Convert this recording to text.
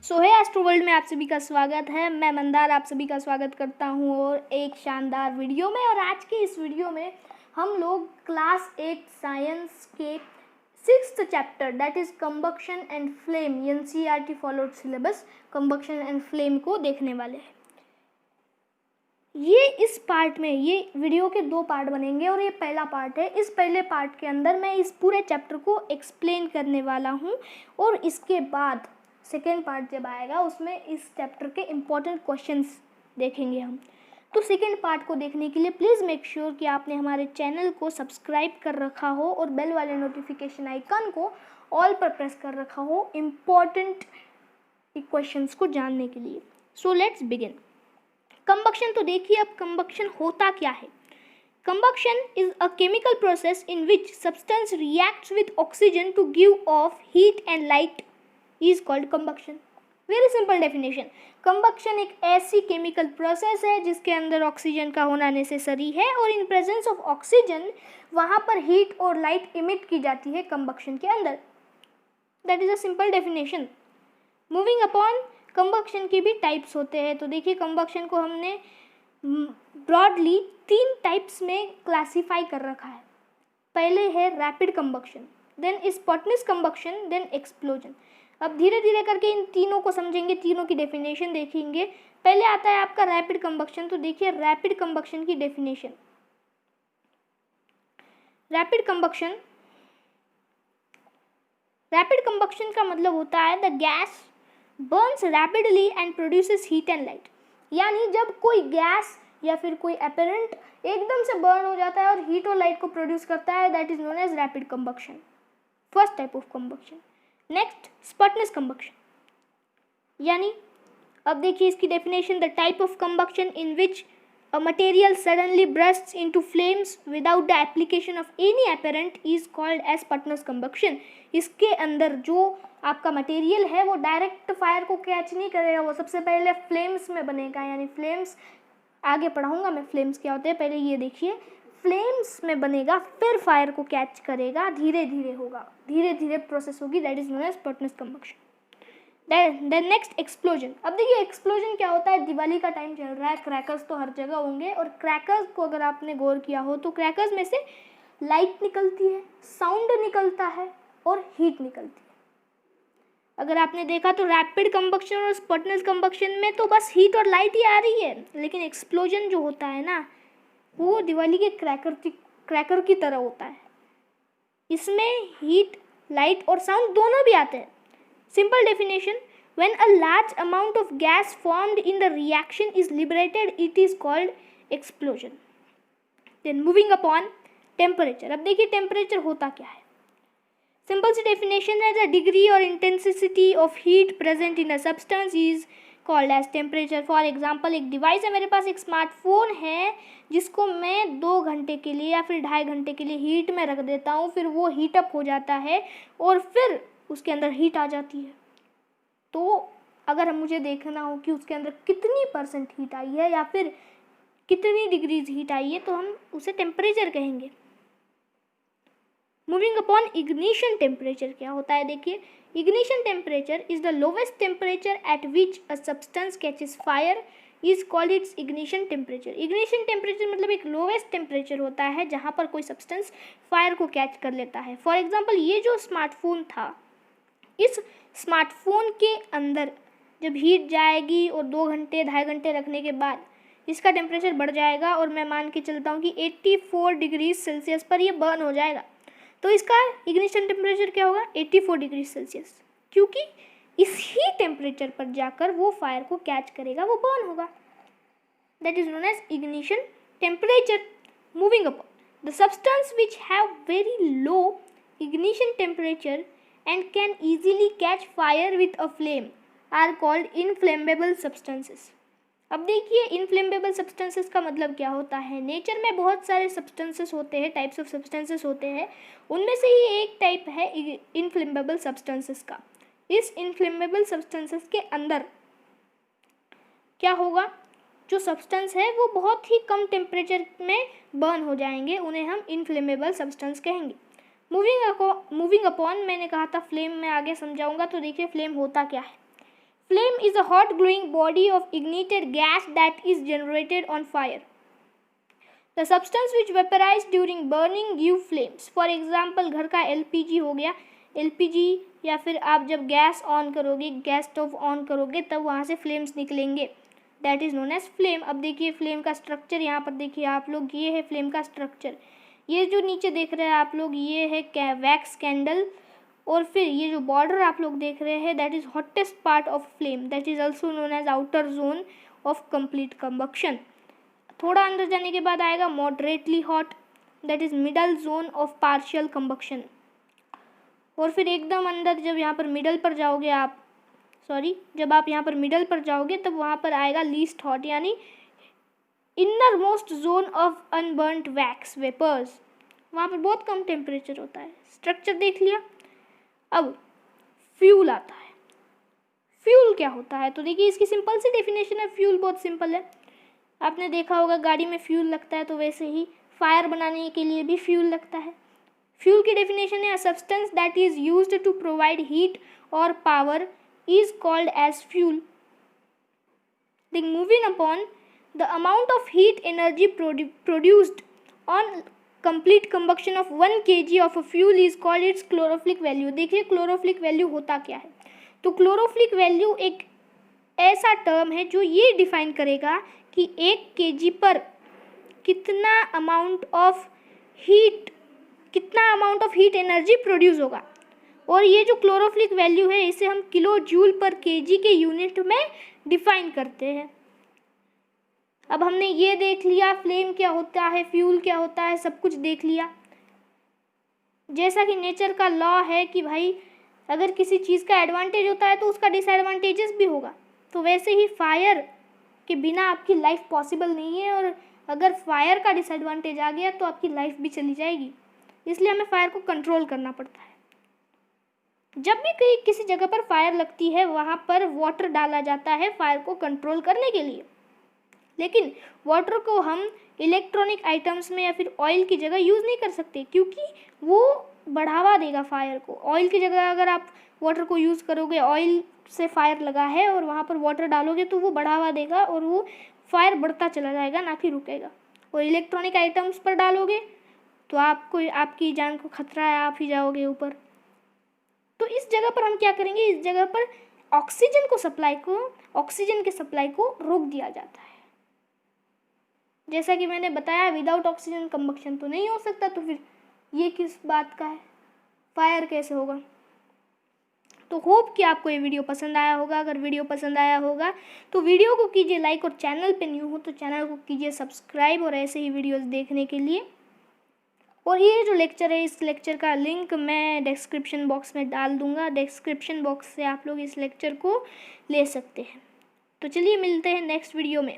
सो है astro world में आप सभी का स्वागत है। मैं मंदार आप सभी का स्वागत करता हूँ और एक शानदार वीडियो में। और आज के इस वीडियो में हम लोग क्लास 8 साइंस के 6th chapter that is combustion and flame NCERT followed syllabus combustion and flame को देखने वाले हैं। ये इस पार्ट में ये वीडियो के 2 पार्ट बनेंगे और ये पहला पार्ट है। इस पहले पार्ट के अंदर मैं इस पूरे चैप्टर को एक्सप्लेन करने वाला हूँ और इसके बाद सेकेंड पार्ट जब आएगा उसमें इस चैप्टर के इम्पोर्टेंट क्वेश्चंस देखेंगे हम। तो सेकेंड पार्ट को देखने के लिए प्लीज़ मेक श्योर कि आपने हमारे चैनल को सब्सक्राइब कर रखा हो और बेल वाले नोटिफिकेशन आइकन को ऑल पर प्रेस कर रखा हो इम्पॉर्टेंट क्वेश्चंस को जानने के लिए। So let's begin. कंबक्शन तो देखिए, अब कंबक्शन होता क्या है। Combustion is a chemical process in which substance reacts with oxygen to give off heat and light is called combustion. Very simple definition. Combustion एक ऐसी केमिकल प्रोसेस है जिसके अंदर ऑक्सीजन का होना नेसेसरी है और इन प्रेजेंस ऑफ ऑक्सीजन वहाँ पर हीट और लाइट इमिट की जाती है कंबक्शन के अंदर। That is a simple definition. Moving upon, combustion के भी टाइप्स होते हैं। तो देखिए, कंबक्शन को हमने ब्रॉडली 3 टाइप्स में क्लासीफाई कर रखा है। पहले है rapid combustion, then spontaneous combustion, then explosion. अब धीरे धीरे करके इन तीनों को समझेंगे, तीनों की डेफिनेशन देखेंगे। पहले आता है आपका रैपिड कंबक्शन। तो देखिए रैपिड कंबक्शन की डेफिनेशन। रैपिड कंबक्शन का मतलब होता है the gas Burns rapidly and produces heat and light. यानी जब कोई गैस या फिर कोई एपेरेंट एकदम से बर्न हो जाता है और हीट और लाइट को प्रोड्यूस करता है, that is known as rapid combustion, first type of combustion. Next spontaneous combustion. यानी अब देखिए इसकी definition, the type of combustion in which a material suddenly bursts into flames without the application of any apparent is called as spontaneous combustion. इसके अंदर जो आपका material है वो डायरेक्ट फायर को कैच नहीं करेगा, वो सबसे पहले फ्लेम्स में बनेगा। यानी फ्लेम्स आगे पढ़ाऊंगा मैं फ्लेम्स क्या होते हैं, पहले ये देखिए फ्लेम्स में बनेगा फिर फायर को कैच करेगा, धीरे धीरे होगा, धीरे धीरे प्रोसेस होगी, that is known as spontaneous combustion. Then next explosion. अब देखिए एक्सप्लोजन क्या होता है। दिवाली का टाइम चल रहा है, क्रैकर्स तो हर जगह होंगे और क्रैकर्स को अगर आपने गौर किया हो तो क्रैकर्स में से लाइट निकलती है, साउंड निकलता है और हीट निकलती है। अगर आपने देखा तो रैपिड कंबक्शन और स्पॉटेनियस कंबक्शन में तो बस हीट और लाइट ही आ रही है, लेकिन एक्सप्लोजन जो होता है ना वो दिवाली के क्रैकर की तरह होता है। इसमें हीट, लाइट और साउंड दोनों भी आते हैं। Simple definition, when a large amount of gas formed in the reaction is liberated it is called explosion. Then moving upon temperature. अब देखिए टेम्परेचर होता क्या है। सिंपल सी डेफिनेशन है, the degree or intensity of heat present in a substance is called as temperature. For example, एक device है, मेरे पास एक स्मार्टफोन है जिसको मैं 2 घंटे के लिए या फिर 2.5 घंटे के लिए हीट में रख देता हूँ, फिर वो हीटअप हो जाता है और फिर उसके अंदर हीट आ जाती है। तो अगर मुझे देखना हो कि उसके अंदर कितनी % हीट आई है या फिर कितनी डिग्रीज हीट आई है तो हम उसे टेम्परेचर कहेंगे। मूविंग अपॉन इग्निशन टेम्परेचर क्या होता है। देखिए ignition temperature is the lowest temperature at which a substance catches fire is called its ignition temperature. Ignition temperature मतलब एक लोवेस्ट टेम्परेचर होता है जहाँ पर कोई सब्सटेंस फायर को कैच कर लेता है। फॉर एग्जाम्पल, ये जो स्मार्टफोन था, इस स्मार्टफोन के अंदर जब हीट जाएगी और 2 घंटे 2.5 घंटे रखने के बाद इसका टेम्परेचर बढ़ जाएगा और मैं मान के चलता हूँ कि 84 डिग्री सेल्सियस पर ये बर्न हो जाएगा, तो इसका इग्निशन टेम्परेचर क्या होगा 84 डिग्री सेल्सियस, क्योंकि इसी टेम्परेचर पर जाकर वो फायर को कैच करेगा, वो बर्न होगा। That is known as ignition temperature. Moving upon, the substance which have very low ignition temperature and can easily catch fire with a flame are called inflammable substances. अब देखिए inflammable substances का मतलब क्या होता है। Nature में बहुत सारे सब्सटेंसेस होते हैं, टाइप्स ऑफ सब्सटेंसेस होते हैं, उनमें से ही एक टाइप है इनफ्लेमेबल सब्सटेंसेस का। इस इनफ्लेमेबल सब्सटेंसेस के अंदर क्या होगा, जो सब्सटेंस है वो बहुत ही कम टेम्परेचर में बर्न हो जाएंगे, उन्हें हम इनफ्लेमेबल सब्सटेंस कहेंगे। मूविंग अपॉन, मैंने कहा था फ्लेम में आगे समझाऊंगा। तो देखिए फ्लेम होता क्या है। Flame is a hot glowing body of ignited gas that is generated on fire. The substance which vaporized during burning give flames. For example, घर का LPG हो गया, LPG या फिर आप जब गैस ऑन करोगे, गैस स्टोव ऑन करोगे, तब वहाँ से फ्लेम्स निकलेंगे, that is known as flame. अब देखिए फ्लेम का स्ट्रक्चर यहाँ पर देखिए आप लोग, ये है फ्लेम का स्ट्रक्चर. ये जो नीचे देख रहे हैं आप लोग, ये है वैक्स कैंडल, और फिर ये जो बॉर्डर आप लोग देख रहे हैं, that is hottest part of flame, that is also known as outer zone of complete combustion. थोड़ा अंदर जाने के बाद आएगा moderately hot, that is middle zone of partial combustion. और फिर एकदम अंदर जब यहाँ पर मिडल पर जाओगे आप, जब आप यहाँ पर मिडल पर जाओगे तब वहाँ पर आएगा लीस्ट हॉट, यानी innermost zone of unburned wax vapours. वहाँ पर बहुत कम टेम्परेचर होता है. स्ट्रक्चर देख लिया. अब फ्यूल आता है. फ्यूल क्या होता है? तो देखिए इसकी सिंपल सी डेफिनेशन है. फ्यूल बहुत सिंपल है. आपने देखा होगा गाड़ी में फ्यूल लगता है, तो वैसे ही फायर बनाने के लिए भी फ्यूल लगता है. फ्यूल की डेफिनेशन है, a substance that is used to provide heat और power is called as fuel. Then moving upon, the amount of heat energy produced on complete combustion of 1 kg of a fuel is called its calorific value. देखिए calorific value होता क्या है. तो क्लोरोफिलिक value एक ऐसा term है जो ये डिफाइन करेगा कि 1 kg पर कितना amount of heat energy produce होगा. और ये जो क्लोरोफिलिक वैल्यू है, इसे हम किलो जूल पर केजी के यूनिट में डिफाइन करते हैं. अब हमने ये देख लिया फ्लेम क्या होता है, फ्यूल क्या होता है, सब कुछ देख लिया. जैसा कि नेचर का लॉ है कि भाई अगर किसी चीज़ का एडवांटेज होता है तो उसका डिसएडवांटेजेस भी होगा, तो वैसे ही फायर के बिना आपकी लाइफ पॉसिबल नहीं है. और अगर फायर का डिसएडवांटेज आ गया तो आपकी लाइफ भी चली जाएगी. इसलिए हमें फायर को कंट्रोल करना पड़ता है. जब भी कहीं किसी जगह पर फायर लगती है, वहाँ पर वाटर डाला जाता है फायर को कंट्रोल करने के लिए. लेकिन वाटर को हम इलेक्ट्रॉनिक आइटम्स में या फिर ऑयल की जगह यूज़ नहीं कर सकते, क्योंकि वो बढ़ावा देगा फायर को. ऑयल की जगह अगर आप वाटर को यूज़ करोगे, ऑयल से फायर लगा है और वहाँ पर वाटर डालोगे, तो वो बढ़ावा देगा और वो फायर बढ़ता चला जाएगा, ना कि रुकेगा. और इलेक्ट्रॉनिक आइटम्स पर डालोगे तो आपकी जान को खतरा है, आप ही जाओगे ऊपर. तो इस जगह पर हम क्या करेंगे, इस जगह पर ऑक्सीजन के सप्लाई को रोक दिया जाता है. जैसा कि मैंने बताया, विदाउट ऑक्सीजन कंबक्शन तो नहीं हो सकता, तो फिर ये किस बात का है, फायर कैसे होगा. तो होप कि आपको ये वीडियो पसंद आया होगा. अगर वीडियो पसंद आया होगा तो वीडियो को कीजिए लाइक, और चैनल पे न्यू हो तो चैनल को कीजिए सब्सक्राइब, और ऐसे ही वीडियोस देखने के लिए. और ये जो लेक्चर है, इस लेक्चर का लिंक मैं डिस्क्रिप्शन बॉक्स में डाल दूँगा. डिस्क्रिप्शन बॉक्स से आप लोग इस लेक्चर को ले सकते हैं. तो चलिए मिलते हैं नेक्स्ट वीडियो में.